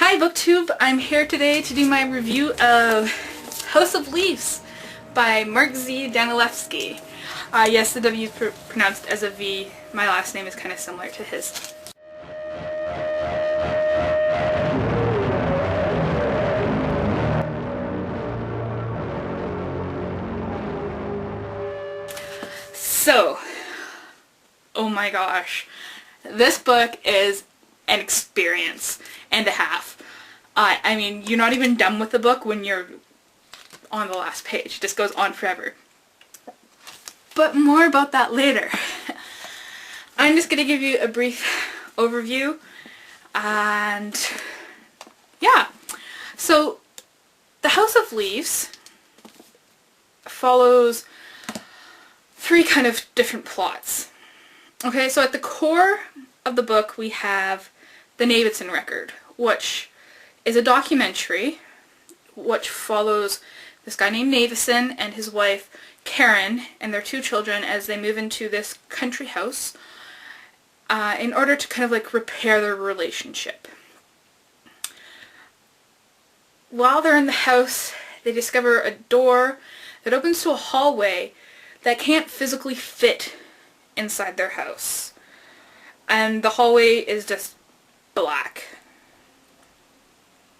Hi BookTube! I'm here today to do my review of House of Leaves by Mark Z. Danilevsky. Yes, the W is pronounced as a V. My last name is kind of similar to his. So, oh my gosh, this book is an experience and a half. I mean, you're not even done with the book when you're on the last page. It just goes on forever. But more about that later. I'm just going to give you a brief overview, and yeah. So, The House of Leaves follows three kind of different plots. Okay, so at the core of the book we have the Navidson record, which is a documentary which follows this guy named Navidson and his wife Karen and their two children as they move into this country house in order to kind of like repair their relationship. While they're in the house, they discover a door that opens to a hallway that can't physically fit inside their house. And the hallway is just black.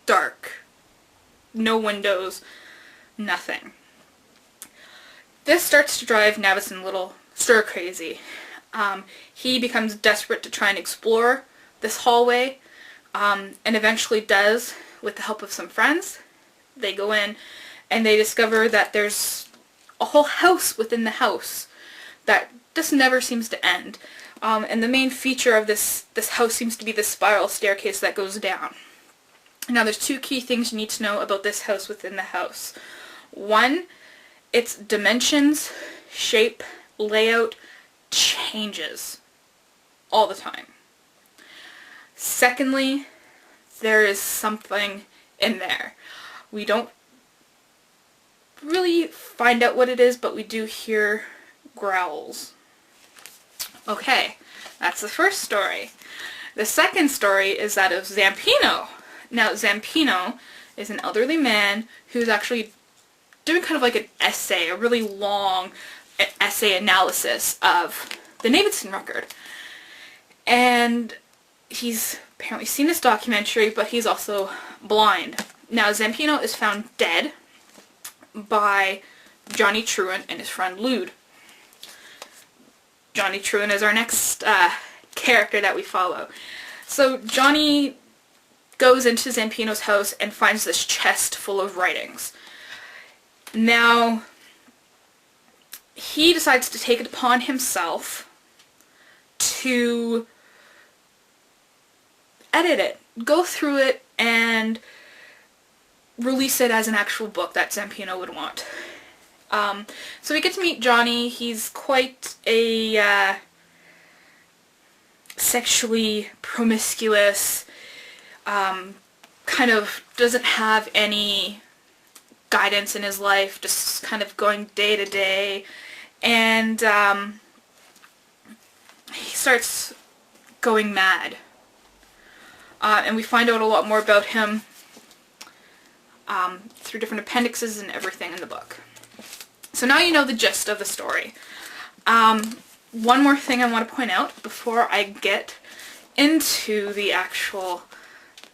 Dark. No windows. Nothing. This starts to drive Navidson a little stir crazy. He becomes desperate to try and explore this hallway, and eventually does with the help of some friends. They go in and they discover that there's a whole house within the house that just never seems to end. And the main feature of this house seems to be the spiral staircase that goes down. Now there's two key things you need to know about this house within the house. One, its dimensions, shape, layout changes all the time. Secondly, there is something in there. We don't really find out what it is, but we do hear growls. Okay, that's the first story. The second story is that of Zampino. Now, Zampino is an elderly man who's actually doing kind of like an essay, a really long essay analysis of the Navidson record. And he's apparently seen this documentary, but he's also blind. Now, Zampino is found dead by Johnny Truant and his friend Lude. Johnny Truant is our next character that we follow. So Johnny goes into Zampino's house and finds this chest full of writings. Now, he decides to take it upon himself to edit it, go through it, and release it as an actual book that Zampino would want. So we get to meet Johnny. He's quite a sexually promiscuous, kind of doesn't have any guidance in his life, just kind of going day to day, and he starts going mad. And we find out a lot more about him through different appendixes and everything in the book. So now you know the gist of the story. One more thing I want to point out before I get into the actual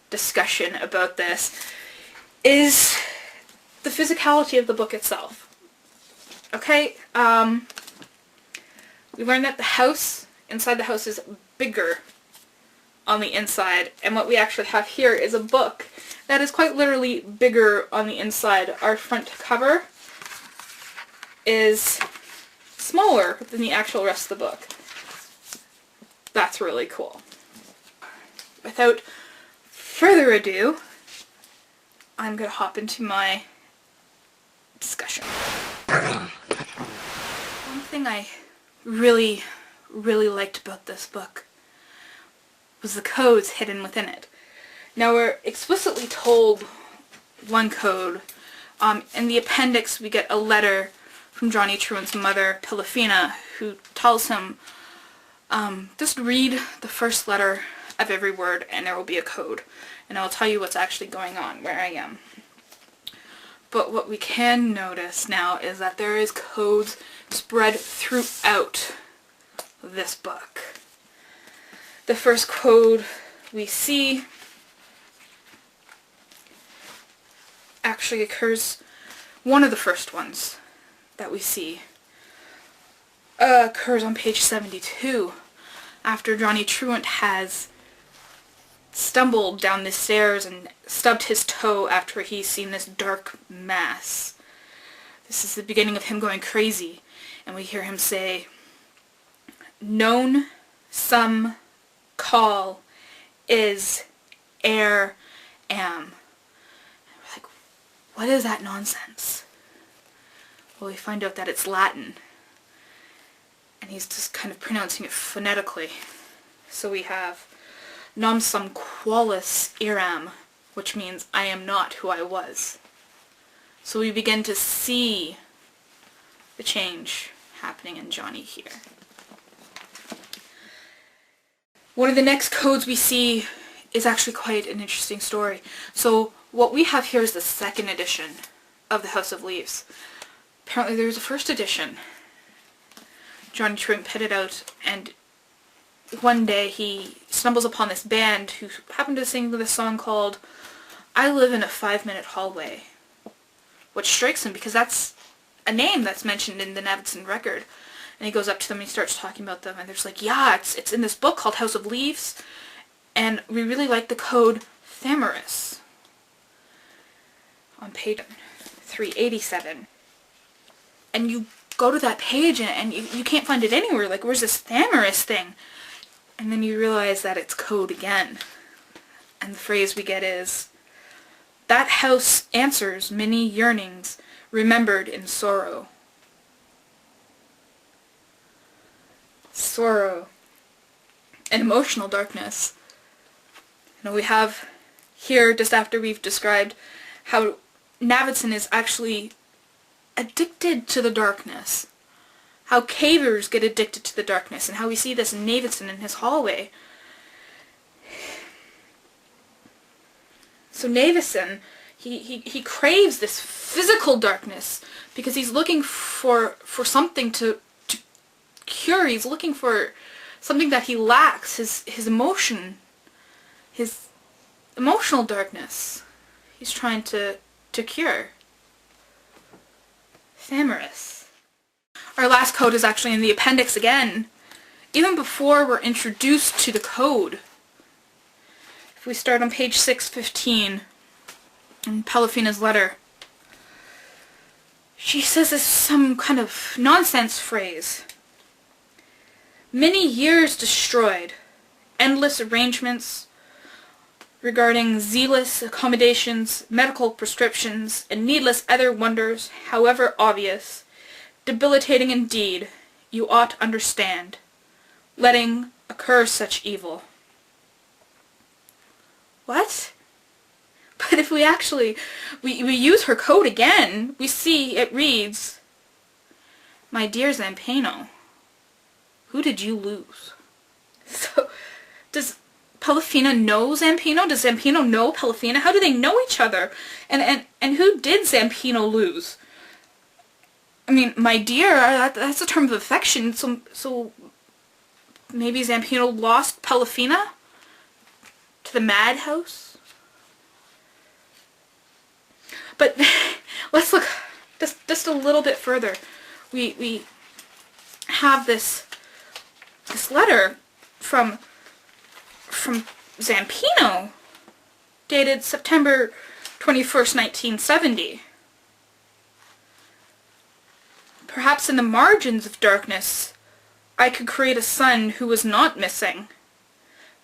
discussion about this is the physicality of the book itself. Okay, we learned that the house, inside the house, is bigger on the inside, and what we actually have here is a book that is quite literally bigger on the inside. Our front cover is smaller than the actual rest of the book. That's really cool. Without further ado, I'm going to hop into my discussion. One thing I really liked about this book was the codes hidden within it. Now we're explicitly told one code. In the appendix we get a letter from Johnny Truant's mother, Pilafina, who tells him, just read the first letter of every word, and there will be a code. And I'll tell you what's actually going on where I am. But what we can notice now is that there is codes spread throughout this book. The first code we see actually occurs, one of the first ones that we see occurs on page 72, after Johnny Truant has stumbled down the stairs and stubbed his toe after he's seen this dark mass. This is the beginning of him going crazy, and we hear him say, "Known some call is air am." And we're like, what is that nonsense? Well, we find out that it's Latin, and he's just kind of pronouncing it phonetically. So we have "Nam sum qualis eram," which means I am not who I was. So we begin to see the change happening in Johnny here. One of the next codes we see is actually quite an interesting story. So what we have here is the second edition of the House of Leaves. Apparently there was a first edition. Johnny Truant put it out, and one day he stumbles upon this band who happened to sing this song called "I Live in a 5-Minute Hallway," which strikes him because that's a name that's mentioned in the Navidson record. And he goes up to them and he starts talking about them, and they're just like, yeah, it's in this book called House of Leaves, and we really like the code Thamaris on page 387. And you go to that page and you can't find it anywhere. Like, where's this Thamaris thing? And then you realize that it's code again. And the phrase we get is, "That house answers many yearnings remembered in sorrow." Sorrow and emotional darkness. You know, we have here, just after we've described how Navidson is actually addicted to the darkness, how cavers get addicted to the darkness, and how we see this in Navidson in his hallway. So Navidson, he craves this physical darkness because he's looking for something to cure. He's looking for something that he lacks, his emotion, his emotional darkness. He's trying to cure. Thamaris. Our last code is actually in the appendix again, even before we're introduced to the code. If we start on page 615, in Pelafina's letter, she says this some kind of nonsense phrase. "Many years destroyed, endless arrangements regarding zealous accommodations, medical prescriptions, and needless other wonders, however obvious, debilitating indeed, you ought understand, letting occur such evil." What? But if we actually, we use her code again, we see it reads, "My dear Zampano, who did you lose?" So, does Pelafina know Zampino? Does Zampino know Pelafina? How do they know each other? And who did Zampino lose? I mean, my dear, that's a term of affection, so maybe Zampino lost Pelafina to the madhouse? But let's look just a little bit further. We have this letter from Zampino, dated September 21st, 1970. "Perhaps in the margins of darkness I could create a son who was not missing,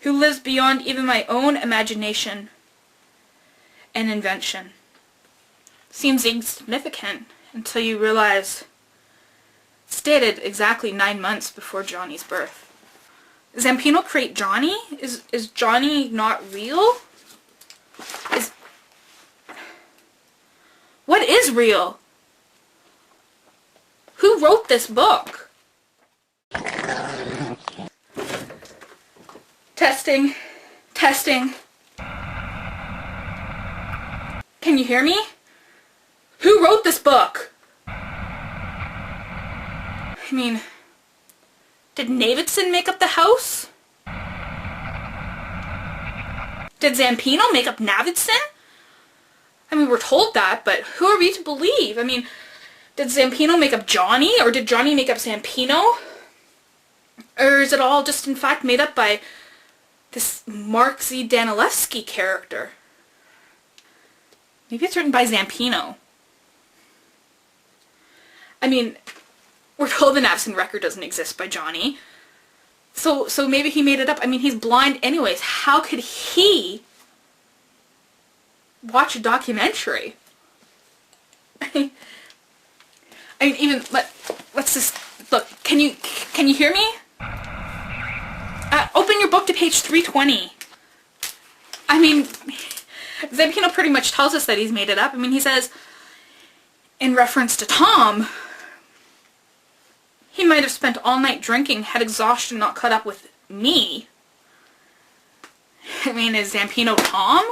who lives beyond even my own imagination and invention." Seems insignificant until you realize it's dated exactly 9 months before Johnny's birth. Zampino create Johnny? Is Johnny not real? What is real? Who wrote this book? Testing. Testing. Can you hear me? Who wrote this book? I mean, did Davidson make up the house? Did Zampino make up Navidson? I mean, we're told that, but who are we to believe? I mean, did Zampino make up Johnny, or did Johnny make up Zampino? Or is it all just in fact made up by this Mark Z. Danilewski character? Maybe it's written by Zampino. I mean, we're told the Navidson record doesn't exist by Johnny. So maybe he made it up. I mean, he's blind anyways. How could he watch a documentary? I mean, even let's just look. Can you hear me? Open your book to page 320. I mean, Zampino pretty much tells us that he's made it up. I mean, he says, in reference to Tom, he might have spent all night drinking had exhaustion not caught up with me. I mean, is Zampino Tom?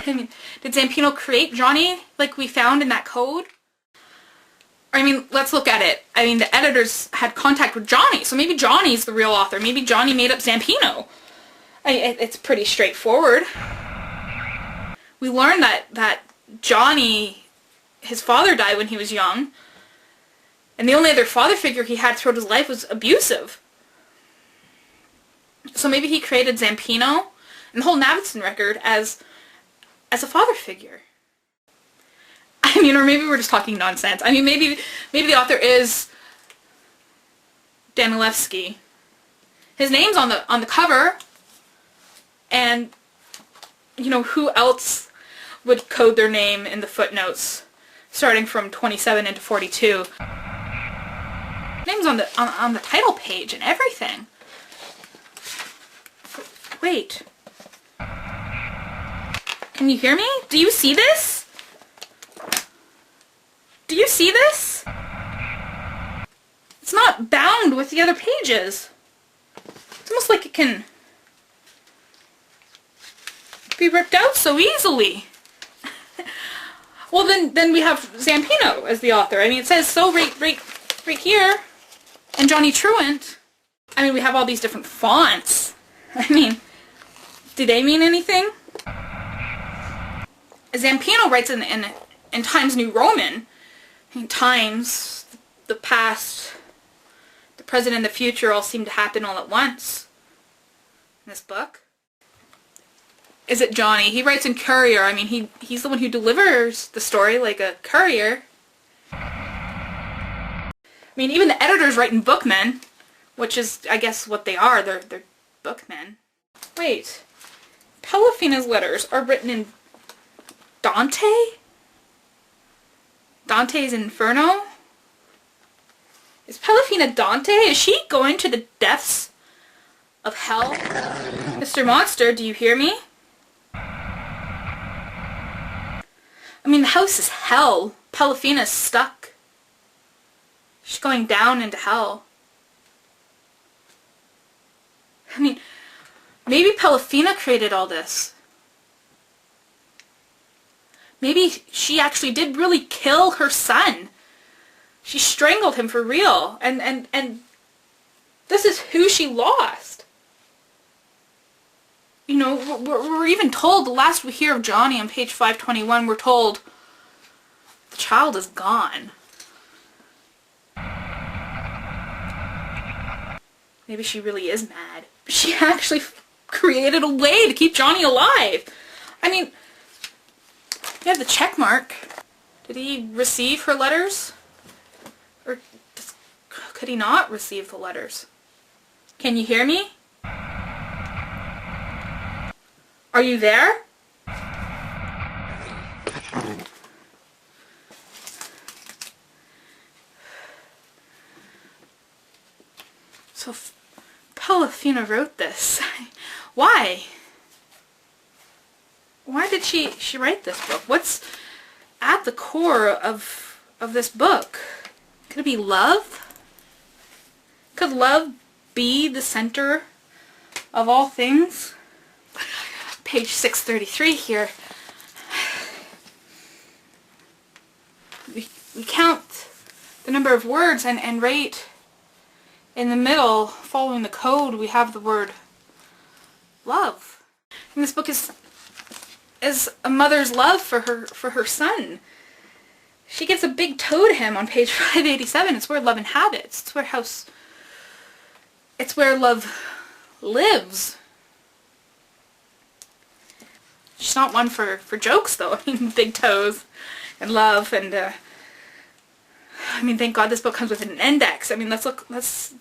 I mean, did Zampino create Johnny like we found in that code? I mean, let's look at it. I mean, the editors had contact with Johnny, so maybe Johnny's the real author. Maybe Johnny made up Zampino. It's pretty straightforward. We learned that Johnny, his father died when he was young, and the only other father figure he had throughout his life was abusive. So maybe he created Zampino and the whole Navidson record as a father figure. I mean, or maybe we're just talking nonsense. I mean, maybe the author is Danilewski. His name's on the cover, and you know, who else would code their name in the footnotes, starting from 27 into 42? Name's on the title page and everything. Wait. Can you hear me? Do you see this? Do you see this? It's not bound with the other pages. It's almost like it can be ripped out so easily. Well, then we have Zampino as the author. I mean, it says so right here. And Johnny Truant. I mean, we have all these different fonts. I mean, do they mean anything? Zampino writes in Times New Roman. I mean, times, the past, the present, and the future all seem to happen all at once in this book. Is it Johnny? He writes in Courier. I mean, he's the one who delivers the story like a courier. I mean, even the editors write in Bookmen, which is, I guess, what they are. They're bookmen. Wait. Pelafina's letters are written in Dante? Dante's Inferno? Is Pelafina Dante? Is she going to the depths of hell? Mr. Monster, do you hear me? I mean, the house is hell. Pelafina's stuck. She's going down into hell. I mean, maybe Pelafina created all this. Maybe she actually did really kill her son. She strangled him for real. And this is who she lost. You know, we're even told, the last we hear of Johnny on page 521, we're told the child is gone. Maybe she really is mad. But she actually created a way to keep Johnny alive. I mean, you have the check mark. Did he receive her letters? Or could he not receive the letters? Can you hear me? Are you there? So Pelafina wrote this. Why? Why did she write this book? What's at the core of this book? Could it be love? Could love be the center of all things, page 633 here, we count the number of words, and right in the middle, following the code, we have the word love. And this book is a mother's love for her son. She gives a big toe to him on page 587. It's where love inhabits. It's where love lives. She's not one for jokes, though. I mean, big toes and love, and I mean, thank God this book comes with an index. I mean, let's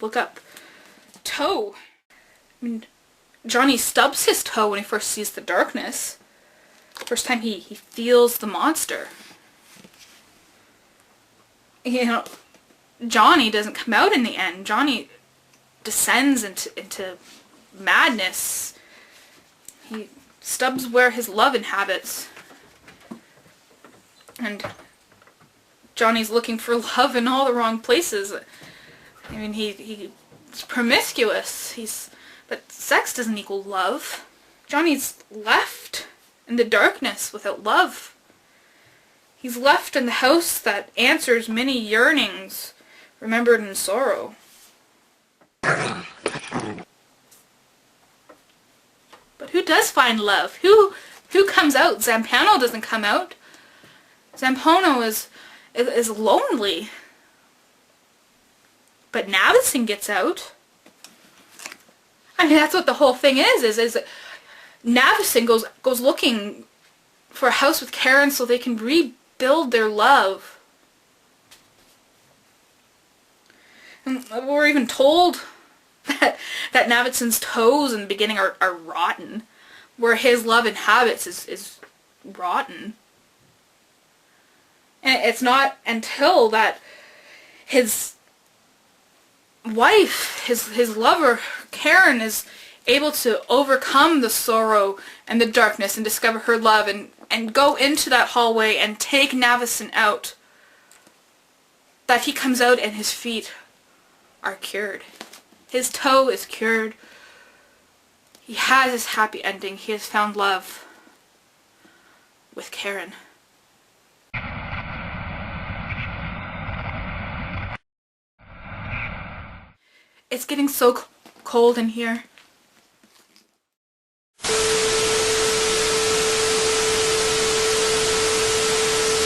look up toe. I mean, Johnny stubs his toe when he first sees the darkness. First time he feels the monster. You know, Johnny doesn't come out in the end. Johnny descends into madness. He stubs where his love inhabits. And Johnny's looking for love in all the wrong places. I mean, he's promiscuous. But sex doesn't equal love. Johnny's left in the darkness without love. He's left in the house that answers many yearnings remembered in sorrow. But who does find love? Who comes out? Zampano doesn't come out. Zampano is lonely. But Navison gets out. I mean, that's what the whole thing is Navison goes looking for a house with Karen so they can rebuild their love. And we're even told that Navison's toes in the beginning are rotten, where his love inhabits is rotten. And it's not until that his wife, his lover, Karen, is able to overcome the sorrow and the darkness and discover her love and go into that hallway and take Navison out, that he comes out and his feet are cured. His toe is cured. He has his happy ending. He has found love with Karen. It's getting so cold in here.